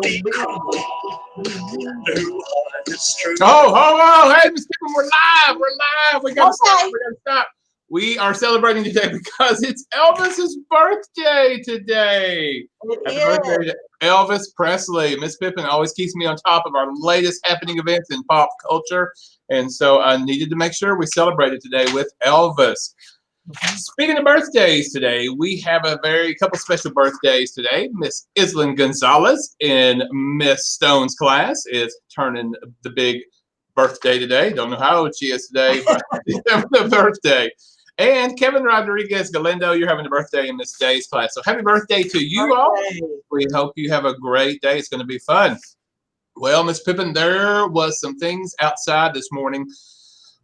Oh, hey, Miss Pippen, we're live. We're live. We got to stop. We got to stop. We are celebrating today because it's Elvis's birthday today. Happy birthday to Elvis Presley. Miss Pippen always keeps me on top of our latest happening events in pop culture. And so I needed to make sure we celebrated today with Elvis. Speaking of birthdays today, we have a couple special birthdays today. Miss Islyn Gonzalez in Miss Stone's class is turning the big birthday today. Don't know how old she is today, but she's having a birthday. And Kevin Rodriguez Galindo, you're having a birthday in Miss Day's class. So happy birthday to you all. We hope you have a great day. It's going to be fun. Well, Miss Pippen, there was some things outside this morning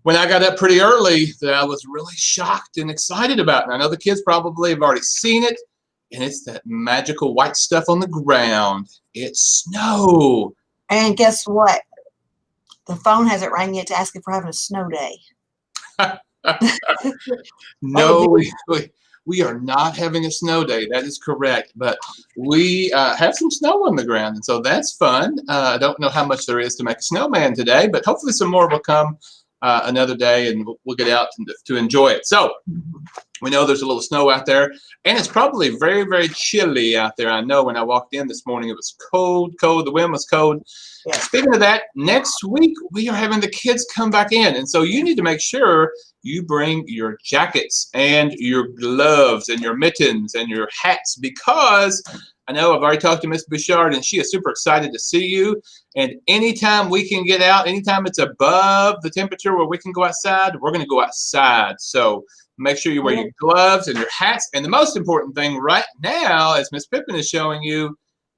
when I got up pretty early that I was really shocked and excited about. And I know the kids probably have already seen it. And it's that magical white stuff on the ground. It's snow. And guess what? The phone hasn't rang yet to ask if we're having a snow day. No, we are not having a snow day. That is correct. But we have some snow on the ground, and so that's fun. I don't know how much there is to make a snowman today, but hopefully some more will come another day, and we'll get out to enjoy it. So we know there's a little snow out there, and it's probably very, very chilly out there. I know when I walked in this morning, it was cold. The wind was cold. Yeah. Speaking of that, next week we are having the kids come back in, and so you need to make sure you bring your jackets and your gloves and your mittens and your hats, because I know I've already talked to Miss Bouchard, and she is super excited to see you. And anytime we can get out, anytime it's above the temperature where we can go outside, we're going to go outside. So make sure you wear your gloves and your hats. And the most important thing right now, as Miss Pippen is showing you,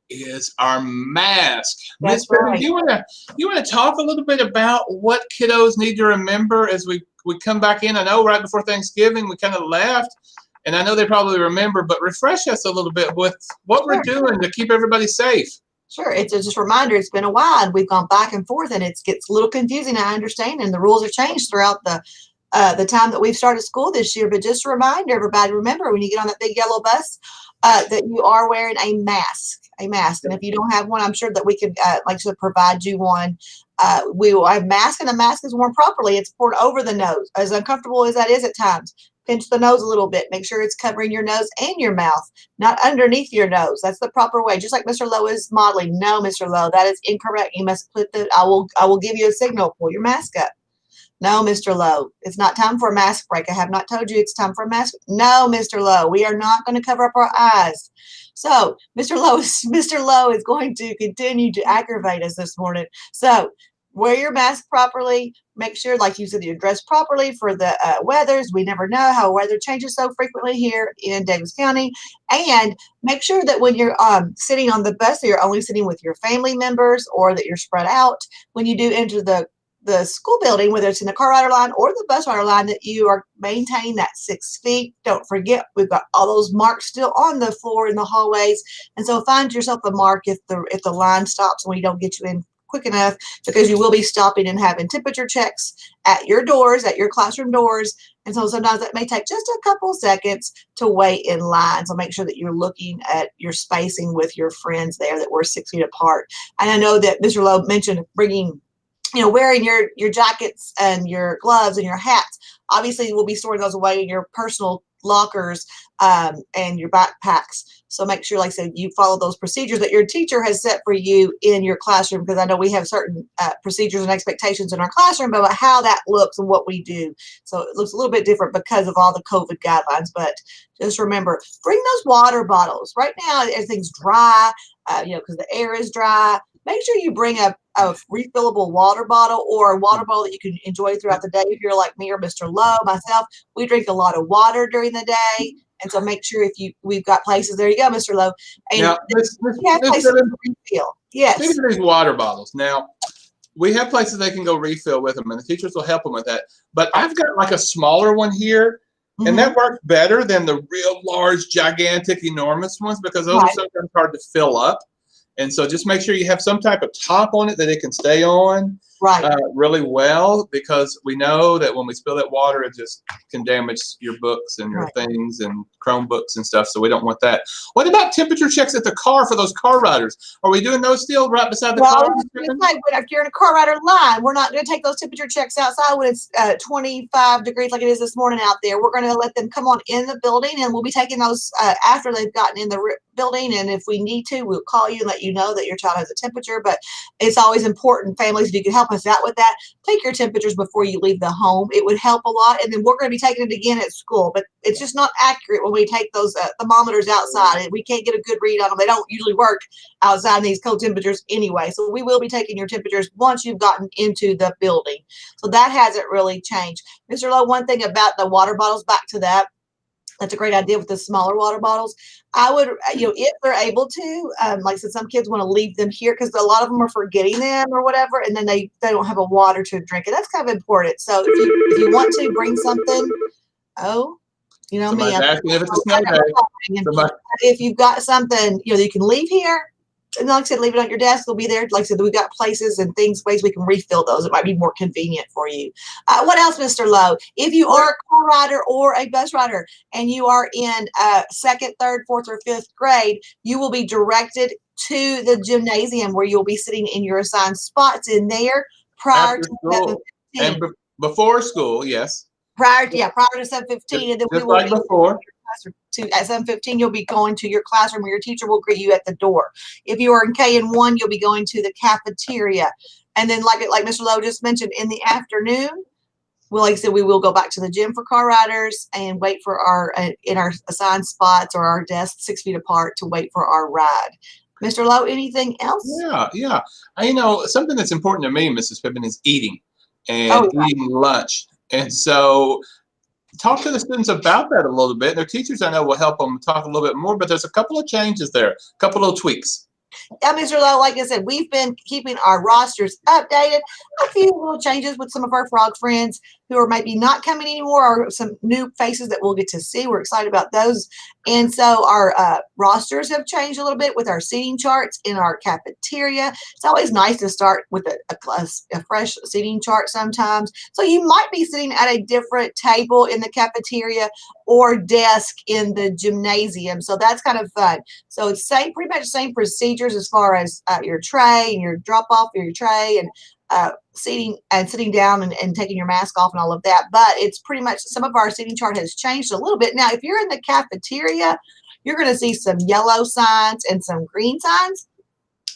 is our mask. Miss Pippen, do you want to talk a little bit about what kiddos need to remember as we come back in? I know right before Thanksgiving we kind of left, and I know they probably remember, but refresh us a little bit with what we're doing to keep everybody safe. Sure. It's just a reminder. It's been a while. We've gone back and forth, and it gets a little confusing, I understand, and the rules have changed throughout the time that we've started school this year. But just a reminder, everybody, remember when you get on that big yellow bus that you are wearing a mask. And if you don't have one, I'm sure that we could, like I said, provide you one. We will have a mask, and the mask is worn properly. It's poured over the nose, as uncomfortable as that is at times. Pinch the nose a little bit. Make sure it's covering your nose and your mouth, not underneath your nose. That's the proper way. Just like Mr. Lowe is modeling. No, Mr. Lowe, that is incorrect. You must put I will give you a signal. Pull your mask up. No, Mr. Lowe, it's not time for a mask break. I have not told you it's time for a mask. No, Mr. Lowe, we are not going to cover up our eyes. So Mr. Lowe is going to continue to aggravate us this morning. So wear your mask properly. Make sure, like you said, you're dressed properly for the weathers. We never know how weather changes so frequently here in Davis County. And make sure that when you're sitting on the bus, that you're only sitting with your family members, or that you're spread out. When you do enter the school building, whether it's in the car rider line or the bus rider line, that you are maintaining that 6 feet. Don't forget, we've got all those marks still on the floor in the hallways. And so find yourself a mark if the line stops and we don't get you in quick enough, because you will be stopping and having temperature checks at your doors, at your classroom doors. And so sometimes that may take just a couple seconds to wait in line. So make sure that you're looking at your spacing with your friends there, that we're 6 feet apart. And I know that Mr. Lowe mentioned wearing your jackets and your gloves and your hats. Obviously, we'll be storing those away in your personal lockers and your backpacks. So make sure, like I said, you follow those procedures that your teacher has set for you in your classroom, because I know we have certain procedures and expectations in our classroom about how that looks and what we do. So it looks a little bit different because of all the COVID guidelines. But just remember, bring those water bottles. Right now, everything's dry, because the air is dry. Make sure you bring a refillable water bottle, or a water bottle that you can enjoy throughout the day. If you're like me or Mr. Lowe, myself, we drink a lot of water during the day. And so make sure we've got places. There you go, Mr. Lowe. And now, we have places to refill. Yes. Speaking of these water bottles, now we have places they can go refill with them, and the teachers will help them with that. But I've got like a smaller one here, and that works better than the real large, gigantic, enormous ones, because those are sometimes hard to fill up. And so just make sure you have some type of top on it that it can stay on. Right. really well, because we know that when we spill that water, it just can damage your books and your Right. things and Chromebooks and stuff. So we don't want that. What about temperature checks at the car for those car riders? Are we doing those still right beside the Well, I car? was just going to say, but if you're in a car rider line, we're not going to take those temperature checks outside when it's 25 degrees like it is this morning out there. We're going to let them come on in the building, and we'll be taking those after they've gotten in the building. And if we need to, we'll call you and let you know that your child has a temperature. But it's always important, families, if you can help us out with that, take your temperatures before you leave the home. It would help a lot. And then we're going to be taking it again at school, but it's just not accurate when we take those thermometers outside. We can't get a good read on them. They don't usually work outside in these cold temperatures anyway. So we will be taking your temperatures once you've gotten into the building. So that hasn't really changed. Mr. Lowe, one thing about the water bottles, back to that, that's a great idea with the smaller water bottles. I would, if they're able to, like I said, some kids want to leave them here because a lot of them are forgetting them or whatever, and then they don't have a water to drink. And that's kind of important. So if you want to bring something, you know me. Somebody's asking if it's a snow day. If you've got something, that you can leave here, and like I said, leave it on your desk. They'll be there. Like I said, we've got places and ways we can refill those. It might be more convenient for you. What else, Mr. Lowe? If you are a car rider or a bus rider and you are in second, third, fourth, or fifth grade, you will be directed to the gymnasium where you'll be sitting in your assigned spots in there prior After to school. 7:15. And before school, yes. Prior to 7:15, and then we Just will like before. at 7:15, you'll be going to your classroom where your teacher will greet you at the door. If you are in K&1, you'll be going to the cafeteria. And then like Mr. Lowe just mentioned, in the afternoon, well, like I said, we will go back to the gym for car riders and wait for our in our assigned spots or our desks 6 feet apart to wait for our ride. Mr. Lowe, anything else? Yeah. Something that's important to me, Mrs. Pippin, is eating and eating lunch. And so talk to the students about that a little bit. Their teachers, I know, will help them talk a little bit more, but there's a couple of changes there, a couple of tweaks. Yeah, Mr. Lowe, like I said, we've been keeping our rosters updated. A few little changes with some of our frog friends who are maybe not coming anymore, or some new faces that we'll get to see. We're excited about those. And so our rosters have changed a little bit with our seating charts in our cafeteria. It's always nice to start with a fresh seating chart sometimes. So you might be sitting at a different table in the cafeteria or desk in the gymnasium. So that's kind of fun. So it's pretty much the same procedures as far as your tray and your drop off of your tray and sitting down and taking your mask off and all of that. But it's pretty much, some of our seating chart has changed a little bit. Now, if you're in the cafeteria, you're going to see some yellow signs and some green signs.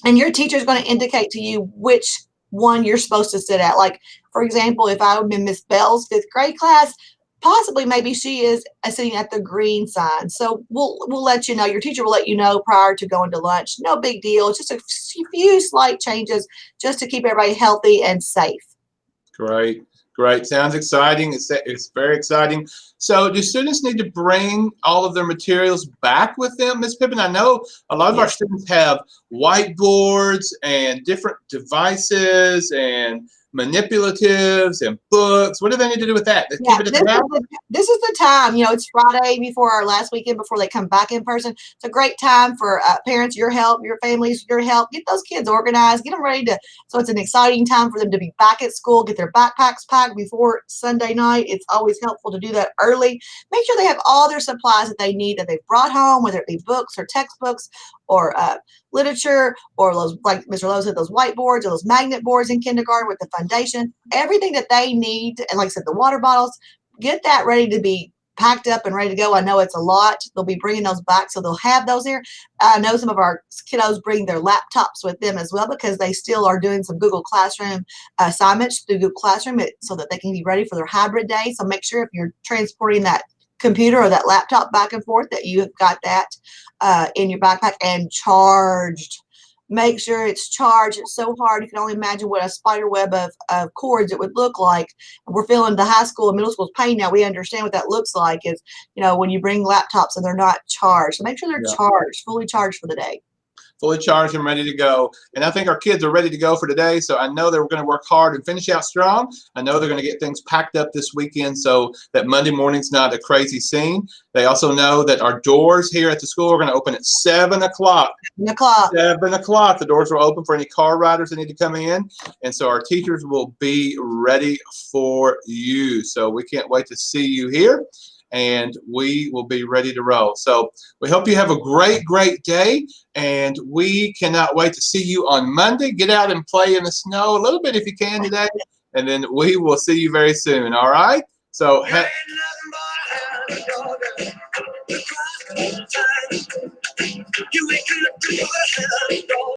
And your teacher is going to indicate to you which one you're supposed to sit at. Like, for example, if I would be in Miss Bell's fifth grade class, possibly maybe she is sitting at the green sign. So we'll let you know. Your teacher will let you know prior to going to lunch. No big deal. It's just a few slight changes just to keep everybody healthy and safe. Great. Sounds exciting. It's very exciting. So do students need to bring all of their materials back with them, Ms. Pippin? I know a lot of our students have whiteboards and different devices and manipulatives and books. What do they need to do with that? Yeah, this is the time, it's Friday before our last weekend before they come back in person. It's a great time for parents, your help, your families, your help. Get those kids organized, get them ready so it's an exciting time for them to be back at school, get their backpacks packed before Sunday night. It's always helpful to do that early. Make sure they have all their supplies that they need that they've brought home, whether it be books or textbooks or literature, or those, like Mr. Lowe said, those whiteboards or those magnet boards in kindergarten with the foundation, everything that they need. And like I said, the water bottles, get that ready to be packed up and ready to go. I know it's a lot. They'll be bringing those back, so they'll have those here. I know some of our kiddos bring their laptops with them as well because they still are doing some Google Classroom assignments through Google Classroom so that they can be ready for their hybrid day. So make sure if you're transporting that computer or that laptop back and forth that you have got that in your backpack and charged. Make sure it's charged. It's so hard. You can only imagine what a spider web of cords it would look like. We're feeling the high school and middle school's pain now. We understand what that looks like is, when you bring laptops and they're not charged. So make sure they're charged, fully charged for the day. fully charged and ready to go. And I think our kids are ready to go for today. So I know they're going to work hard and finish out strong. I know they're going to get things packed up this weekend so that Monday morning's not a crazy scene. They also know that our doors here at the school are going to open at 7 o'clock. 7 o'clock. 7 o'clock. The doors will open for any car riders that need to come in. And so our teachers will be ready for you. So we can't wait to see you here. And we will be ready to roll. So we hope you have a great, great day. And we cannot wait to see you on Monday. Get out and play in the snow a little bit if you can today. And then we will see you very soon. All right? So